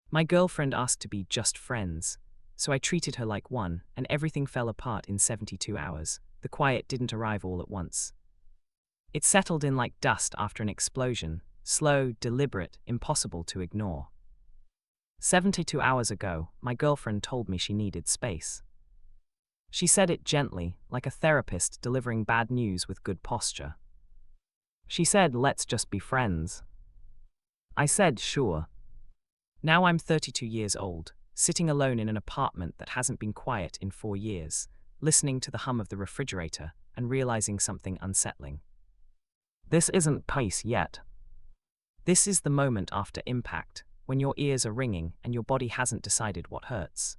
My girlfriend asked to be just friends, so I treated her like one, and everything fell apart in 72 hours. The quiet didn't arrive all at once. It settled in like dust after an explosion, slow, deliberate, impossible to ignore. 72 hours ago, my girlfriend told me she needed space. She said it gently, like a therapist delivering bad news with good posture. She said, "Let's just be friends." I said, "Sure." Now I'm 32 years old, sitting alone in an apartment that hasn't been quiet in 4 years, listening to the hum of the refrigerator and realizing something unsettling. This isn't peace yet. This is the moment after impact, when your ears are ringing and your body hasn't decided what hurts.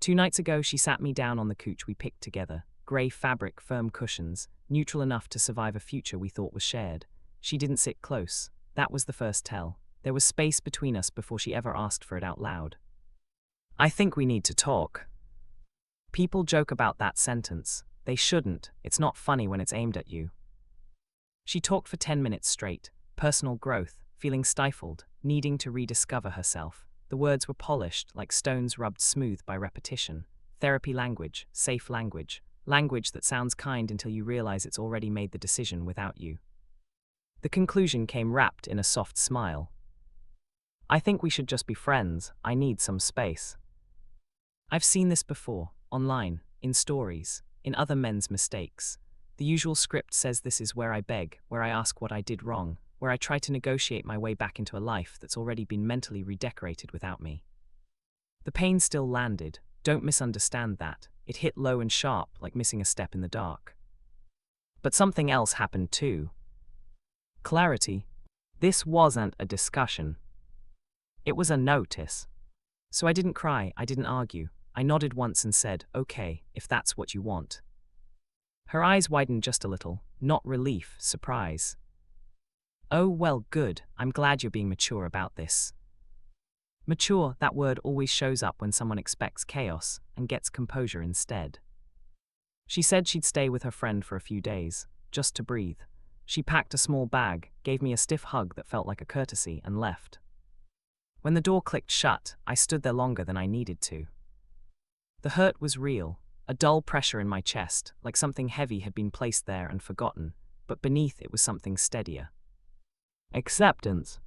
2 nights ago, she sat me down on the couch we picked together, grey fabric, firm cushions, neutral enough to survive a future we thought was shared. She didn't sit close. That was the first tell. There was space between us before she ever asked for it out loud. "I think we need to talk." People joke about that sentence. They shouldn't. It's not funny when it's aimed at you. She talked for 10 minutes straight. Personal growth, feeling stifled, needing to rediscover herself. The words were polished, like stones rubbed smooth by repetition. Therapy language, safe language, language that sounds kind until you realize it's already made the decision without you. The conclusion came wrapped in a soft smile. "I think we should just be friends. I need some space." I've seen this before, online, in stories, in other men's mistakes. The usual script says this is where I beg, where I ask what I did wrong, where I try to negotiate my way back into a life that's already been mentally redecorated without me. The pain still landed. Don't misunderstand that. It hit low and sharp, like missing a step in the dark. But something else happened too. Clarity. This wasn't a discussion. It was a notice. So I didn't cry, I didn't argue. I nodded once and said, "Okay, if that's what you want." Her eyes widened just a little, not relief, surprise. "Oh, well, good. I'm glad you're being mature about this." Mature, that word always shows up when someone expects chaos and gets composure instead. She said she'd stay with her friend for a few days, just to breathe. She packed a small bag, gave me a stiff hug that felt like a courtesy, and left. When the door clicked shut, I stood there longer than I needed to. The hurt was real, a dull pressure in my chest, like something heavy had been placed there and forgotten, but beneath it was something steadier. "Acceptance.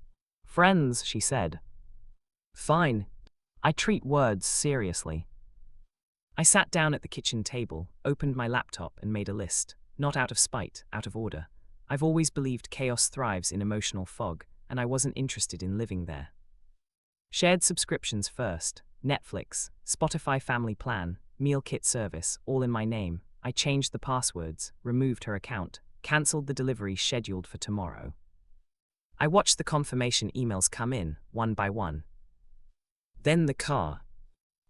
Friends," she said. "Fine. I treat words seriously." I sat down at the kitchen table, opened my laptop and made a list, not out of spite, out of order. I've always believed chaos thrives in emotional fog, and I wasn't interested in living there. Shared subscriptions first, Netflix, Spotify family plan, meal kit service, all in my name. I changed the passwords, removed her account, cancelled the delivery scheduled for tomorrow. I watched the confirmation emails come in, one by one. Then the car.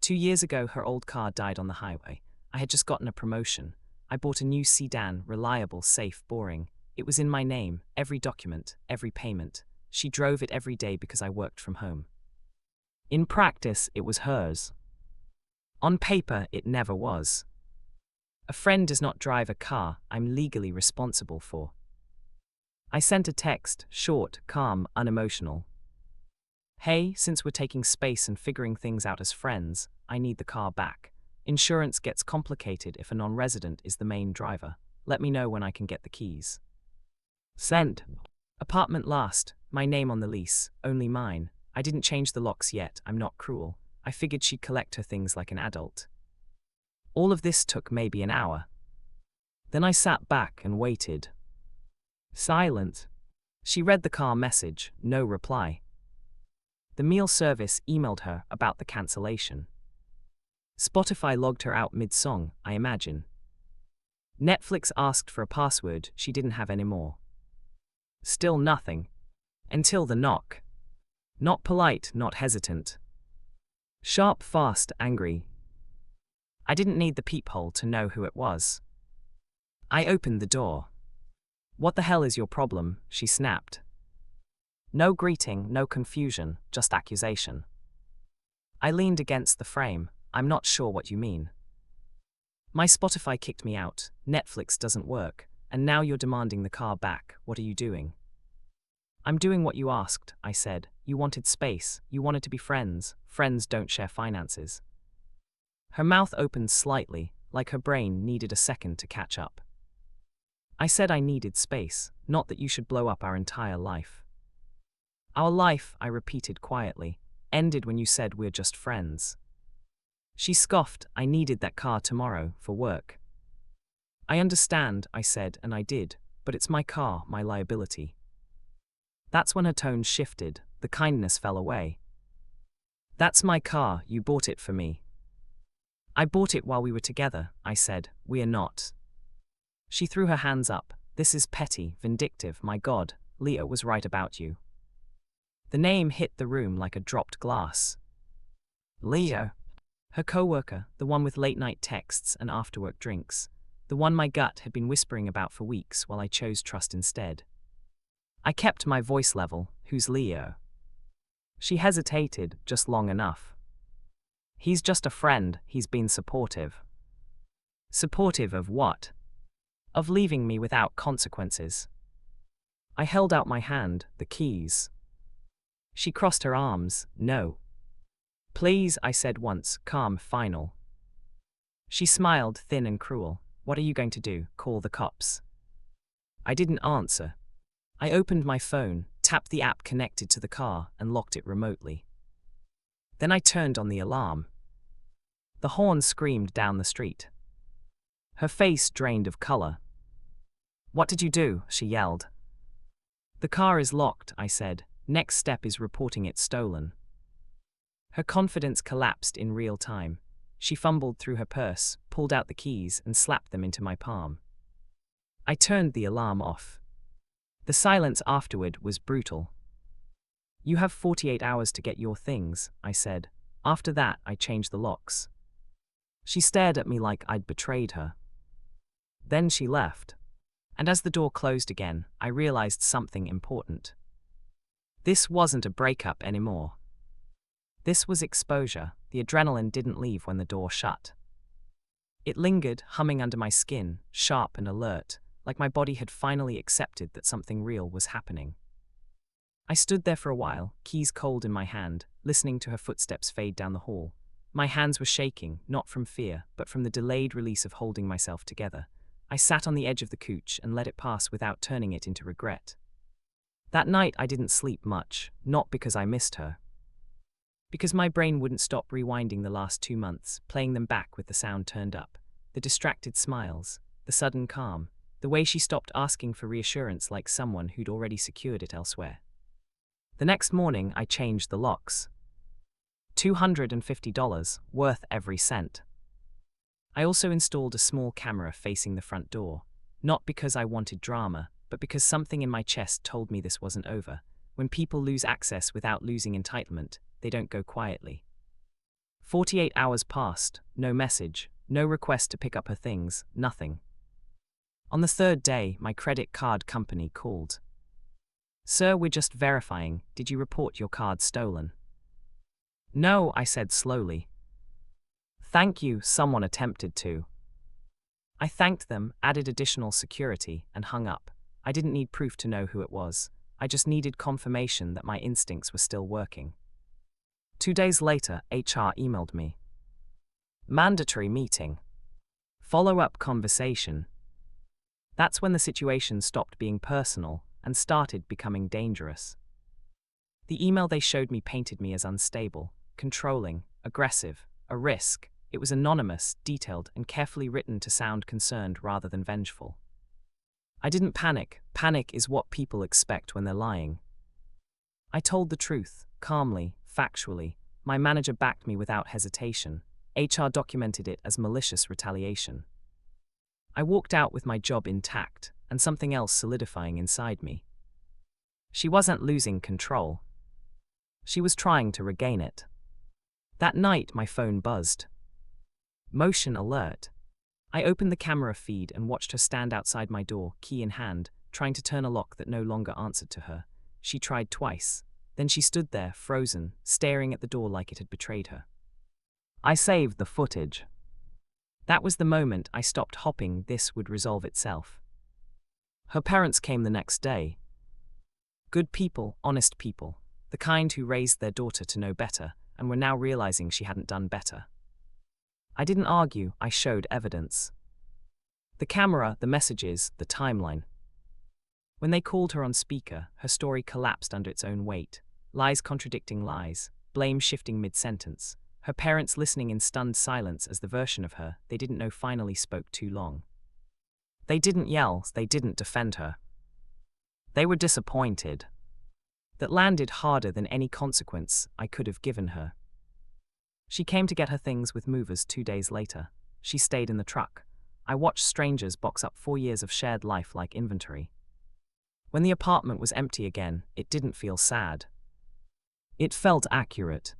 2 years ago, her old car died on the highway. I had just gotten a promotion. I bought a new sedan, reliable, safe, boring. It was in my name, every document, every payment. She drove it every day because I worked from home. In practice, it was hers. On paper, it never was. A friend does not drive a car I'm legally responsible for. I sent a text, short, calm, unemotional. "Hey, since we're taking space and figuring things out as friends, I need the car back. Insurance gets complicated if a non-resident is the main driver. Let me know when I can get the keys." Sent. Apartment last, my name on the lease, only mine. I didn't change the locks yet, I'm not cruel. I figured she'd collect her things like an adult. All of this took maybe an hour. Then I sat back and waited. Silent. She read the car message, no reply. The meal service emailed her about the cancellation. Spotify logged her out mid-song, I imagine. Netflix asked for a password she didn't have anymore. Still nothing. Until the knock. Not polite, not hesitant. Sharp, fast, angry. I didn't need the peephole to know who it was. I opened the door. "What the hell is your problem?" she snapped. No greeting, no confusion, just accusation. I leaned against the frame. "I'm not sure what you mean." "My Spotify kicked me out, Netflix doesn't work, and now you're demanding the car back. What are you doing?" "I'm doing what you asked," I said. You wanted space. You wanted to be friends. Friends don't share finances. Her mouth opened slightly, like her brain needed a second to catch up. I said I needed space, not that you should blow up our entire life. Our life, I repeated quietly, ended when you said we're just friends. She scoffed. I needed that car tomorrow, for work. I understand, I said, and I did, but it's my car, my liability. That's when her tone shifted, the kindness fell away. That's my car, you bought it for me. I bought it while we were together, I said, we're not. She threw her hands up. This is petty, vindictive, my God, Leah was right about you. The name hit the room like a dropped glass. Leah. Her co-worker, the one with late-night texts and after-work drinks, the one my gut had been whispering about for weeks while I chose trust instead. I kept my voice level. Who's Leo? She hesitated just long enough. He's just a friend. He's been supportive. Supportive of what? Of leaving me without consequences. I held out my hand, the keys. She crossed her arms. No. Please, I said once, calm, final. She smiled, thin and cruel. What are you going to do, call the cops? I didn't answer. I opened my phone, tapped the app connected to the car, and locked it remotely. Then I turned on the alarm. The horn screamed down the street. Her face drained of color. What did you do? She yelled. The car is locked, I said. Next step is reporting it stolen. Her confidence collapsed in real time. She fumbled through her purse, pulled out the keys, and slapped them into my palm. I turned the alarm off. The silence afterward was brutal. You have 48 hours to get your things, I said. After that, I changed the locks. She stared at me like I'd betrayed her. Then she left. And as the door closed again, I realized something important. This wasn't a breakup anymore. This was exposure. The adrenaline didn't leave when the door shut. It lingered, humming under my skin, sharp and alert, like my body had finally accepted that something real was happening. I stood there for a while, keys cold in my hand, listening to her footsteps fade down the hall. My hands were shaking, not from fear, but from the delayed release of holding myself together. I sat on the edge of the couch and let it pass without turning it into regret. That night I didn't sleep much, not because I missed her. Because my brain wouldn't stop rewinding the last 2 months, playing them back with the sound turned up. The distracted smiles, the sudden calm, the way she stopped asking for reassurance like someone who'd already secured it elsewhere. The next morning I changed the locks. $250, worth every cent. I also installed a small camera facing the front door, not because I wanted drama, but because something in my chest told me this wasn't over. When people lose access without losing entitlement, they don't go quietly. 48 hours passed, no message, no request to pick up her things, nothing. On the third day, my credit card company called. Sir, we're just verifying. Did you report your card stolen? No, I said slowly. Thank you, someone attempted to. I thanked them, added additional security, and hung up. I didn't need proof to know who it was. I just needed confirmation that my instincts were still working. 2 days later, HR emailed me. Mandatory meeting. Follow-up conversation. That's when the situation stopped being personal and started becoming dangerous. The email they showed me painted me as unstable, controlling, aggressive, a risk. It was anonymous, detailed, and carefully written to sound concerned rather than vengeful. I didn't panic. Panic is what people expect when they're lying. I told the truth, calmly, factually. My manager backed me without hesitation. HR documented it as malicious retaliation. I walked out with my job intact, and something else solidifying inside me. She wasn't losing control. She was trying to regain it. That night, my phone buzzed. Motion alert. I opened the camera feed and watched her stand outside my door, key in hand, trying to turn a lock that no longer answered to her. She tried twice. Then she stood there, frozen, staring at the door like it had betrayed her. I saved the footage. That was the moment I stopped hopping. This would resolve itself. Her parents came the next day. Good people, honest people. The the kind who raised their daughter to know better and were now realizing she hadn't done better. I didn't argue, I showed evidence. The camera, the messages, the timeline. When they called her on speaker, her story collapsed under its own weight. Lies contradicting lies, blame shifting mid-sentence, her parents listening in stunned silence as the version of her they didn't know finally spoke too long. They didn't yell, they didn't defend her. They were disappointed. That landed harder than any consequence I could have given her. She came to get her things with movers 2 days later. She stayed in the truck. I watched strangers box up 4 years of shared life like inventory. When the apartment was empty again, it didn't feel sad. It felt accurate.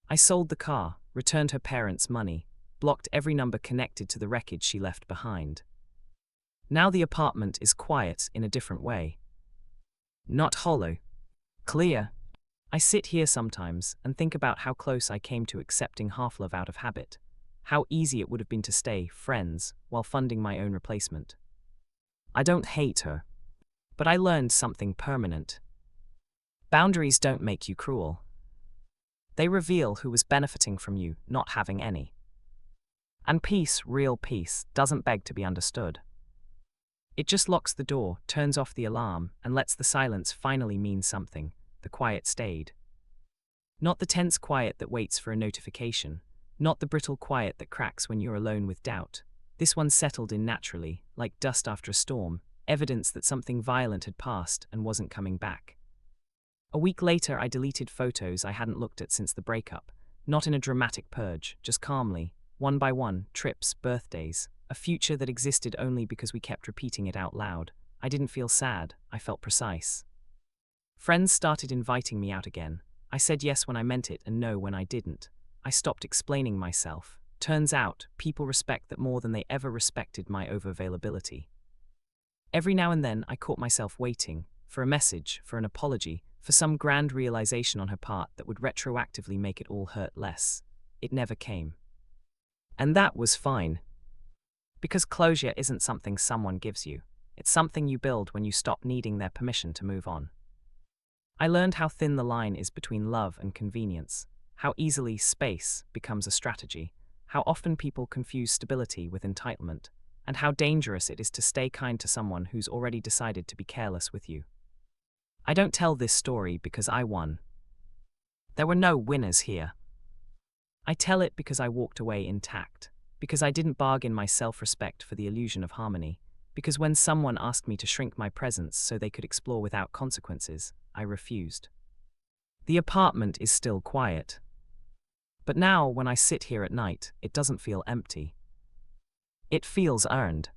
I sold the car, returned her parents' money, blocked every number connected to the wreckage she left behind. Now the apartment is quiet in a different way. Not hollow. Clear. I sit here sometimes and think about how close I came to accepting half-love out of habit, how easy it would have been to stay friends while funding my own replacement. I don't hate her, but I learned something permanent. Boundaries don't make you cruel. They reveal who was benefiting from you not having any. And peace, real peace, doesn't beg to be understood. It just locks the door, turns off the alarm, and lets the silence finally mean something. The quiet stayed. Not the tense quiet that waits for a notification, not the brittle quiet that cracks when you're alone with doubt. This one settled in naturally, like dust after a storm, evidence that something violent had passed and wasn't coming back. A week later, I deleted photos I hadn't looked at since the breakup, not in a dramatic purge, just calmly, one by one, trips, birthdays, a future that existed only because we kept repeating it out loud. I didn't feel sad, I felt precise. Friends started inviting me out again. I said yes when I meant it and no when I didn't. I stopped explaining myself. Turns out, people respect that more than they ever respected my over-availability. Every now and then, I caught myself waiting, for a message, for an apology, for some grand realization on her part that would retroactively make it all hurt less. It never came. And that was fine. Because closure isn't something someone gives you. It's something you build when you stop needing their permission to move on. I learned how thin the line is between love and convenience, how easily space becomes a strategy, how often people confuse stability with entitlement, and how dangerous it is to stay kind to someone who's already decided to be careless with you. I don't tell this story because I won. There were no winners here. I tell it because I walked away intact, because I didn't bargain my self-respect for the illusion of harmony, because when someone asked me to shrink my presence so they could explore without consequences, I refused. The apartment is still quiet. But now, when I sit here at night, it doesn't feel empty. It feels earned.